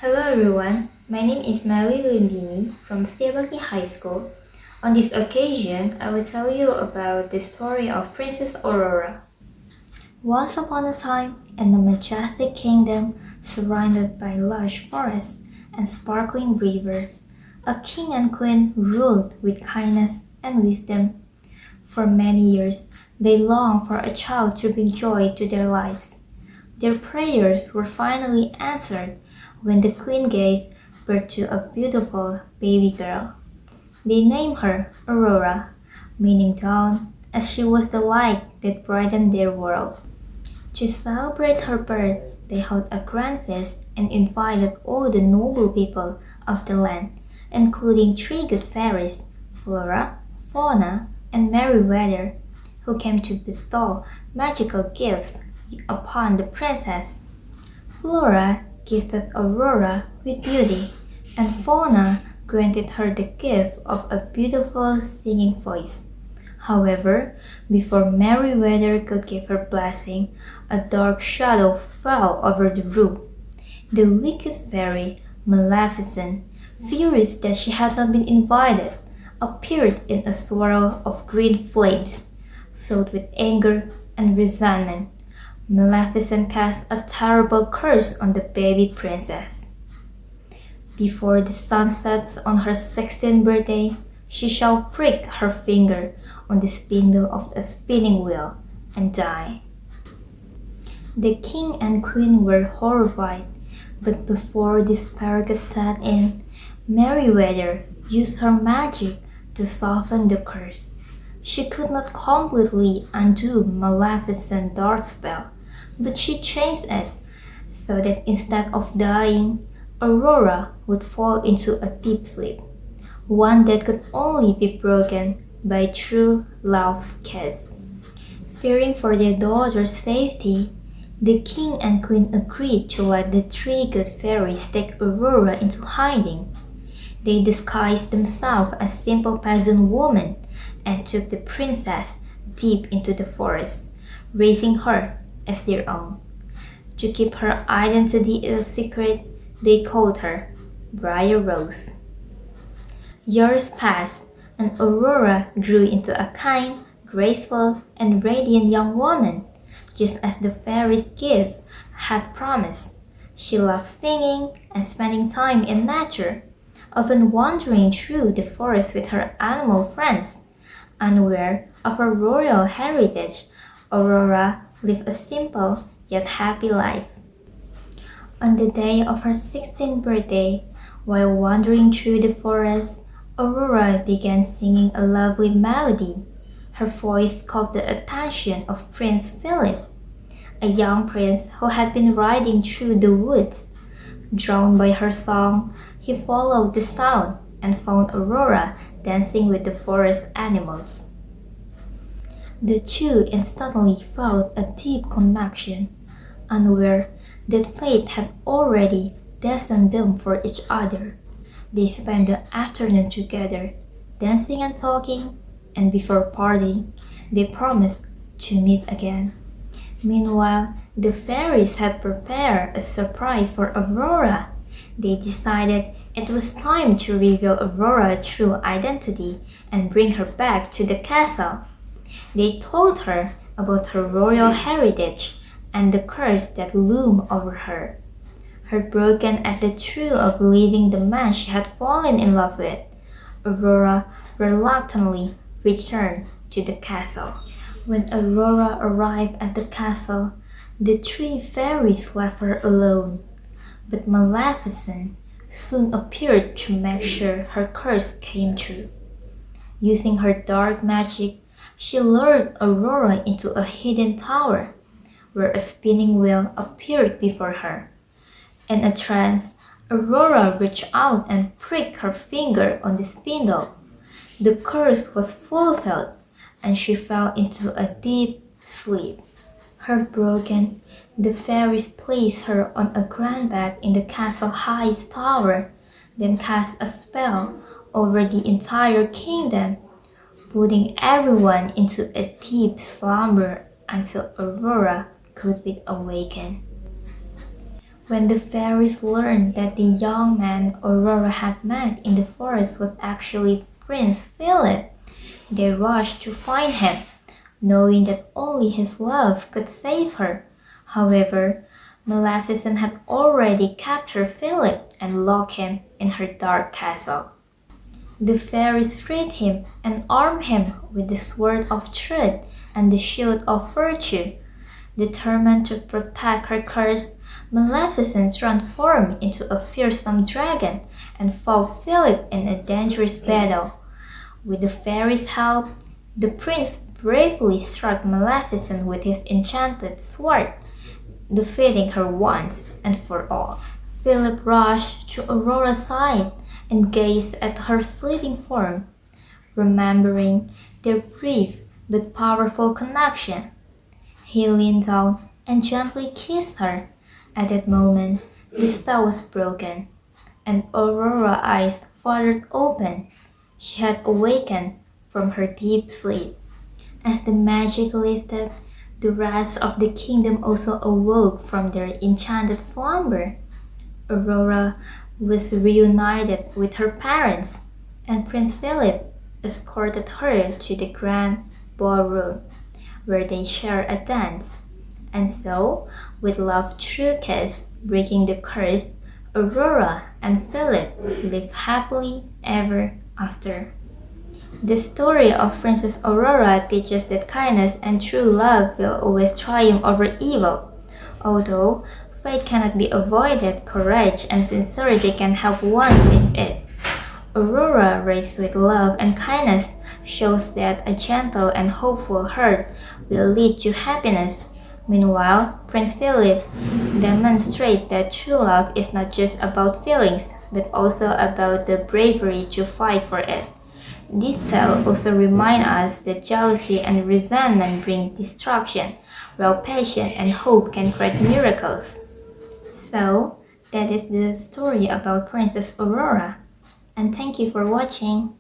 Hello everyone, my name is Melly Lindini from Setia High School. On this occasion, I will tell you about the story of Princess Aurora. Once upon a time, in a majestic kingdom surrounded by lush forests and sparkling rivers, a king and queen ruled with kindness and wisdom. For many years, they longed for a child to bring joy to their lives. Their prayers were finally answered when the queen gave birth to a beautiful baby girl. They named her Aurora, meaning dawn, as she was the light that brightened their world. To celebrate her birth, they held a grand feast and invited all the noble people of the land, including three good fairies, Flora, Fauna, and Merryweather, who came to bestow magical gifts upon the princess. Flora gifted Aurora with beauty, and Fauna granted her the gift of a beautiful singing voice. However, before Merryweather could give her blessing, a dark shadow fell over the room. The wicked fairy, Maleficent, furious that she had not been invited, appeared in a swirl of green flames. Filled with anger and resentment, Maleficent cast a terrible curse on the baby princess. Before the sun sets on her 16th birthday, she shall prick her finger on the spindle of a spinning wheel and die. The king and queen were horrified, but before despair could set in, Merryweather used her magic to soften the curse. She could not completely undo Maleficent's dark spell, but she changed it so that instead of dying, Aurora would fall into a deep sleep, one that could only be broken by true love's kiss. Fearing for their daughter's safety, the king and queen agreed to let the three good fairies take Aurora into hiding. They disguised themselves as simple peasant women and took the princess deep into the forest, raising her as their own. To keep her identity a secret, they called her Briar Rose. Years passed, and Aurora grew into a kind, graceful, and radiant young woman, just as the fairies' gift had promised. She loved singing and spending time in nature, often wandering through the forest with her animal friends. Unaware of her royal heritage, Aurora lived a simple yet happy life. On the day of her 16th birthday, while wandering through the forest, Aurora began singing a lovely melody. Her voice caught the attention of Prince Philip, a young prince who had been riding through the woods. Drawn by her song, he followed the sound and found Aurora dancing with the forest animals. The two instantly felt a deep connection, unaware that fate had already destined them for each other. They spent the afternoon together, dancing and talking, and before parting, they promised to meet again. Meanwhile, the fairies had prepared a surprise for Aurora. They decided it was time to reveal Aurora's true identity and bring her back to the castle. They told her about her royal heritage and the curse that loomed over her. Heartbroken at the truth of leaving the man she had fallen in love with, Aurora reluctantly returned to the castle. When Aurora arrived at the castle, the three fairies left her alone. But Maleficent soon appeared to make sure her curse came true. Using her dark magic, she lured Aurora into a hidden tower, where a spinning wheel appeared before her. In a trance, Aurora reached out and pricked her finger on the spindle. The curse was fulfilled, and she fell into a deep sleep. Heartbroken, the fairies placed her on a grand bed in the castle's highest tower, then cast a spell over the entire kingdom, putting everyone into a deep slumber until Aurora could be awakened. When the fairies learned that the young man Aurora had met in the forest was actually Prince Philip, they rushed to find him, knowing that only his love could save her. However, Maleficent had already captured Philip and locked him in her dark castle. The fairies freed him and armed him with the sword of truth and the shield of virtue. Determined to protect her curse, Maleficent transformed into a fearsome dragon and fought Philip in a dangerous battle. With the fairies' help, the prince bravely struck Maleficent with his enchanted sword, defeating her once and for all. Philip rushed to Aurora's side and gazed at her sleeping form, remembering their brief but powerful connection. He leaned down and gently kissed her. At that moment, the spell was broken, and Aurora's eyes fluttered open. She had awakened from her deep sleep. As the magic lifted, the rest of the kingdom also awoke from their enchanted slumber. Aurora was reunited with her parents, and Prince Philip escorted her to the grand ballroom, where they shared a dance. And so, with love through kiss breaking the curse, Aurora and Philip lived happily ever after. The story of Princess Aurora teaches that kindness and true love will always triumph over evil. Although fate cannot be avoided, courage and sincerity can help one face it. Aurora, raised with love and kindness, shows that a gentle and hopeful heart will lead to happiness. Meanwhile, Prince Philip demonstrates that true love is not just about feelings, but also about the bravery to fight for it. This tale also reminds us that jealousy and resentment bring destruction, while patience and hope can create miracles. So, that is the story about Princess Aurora. And thank you for watching.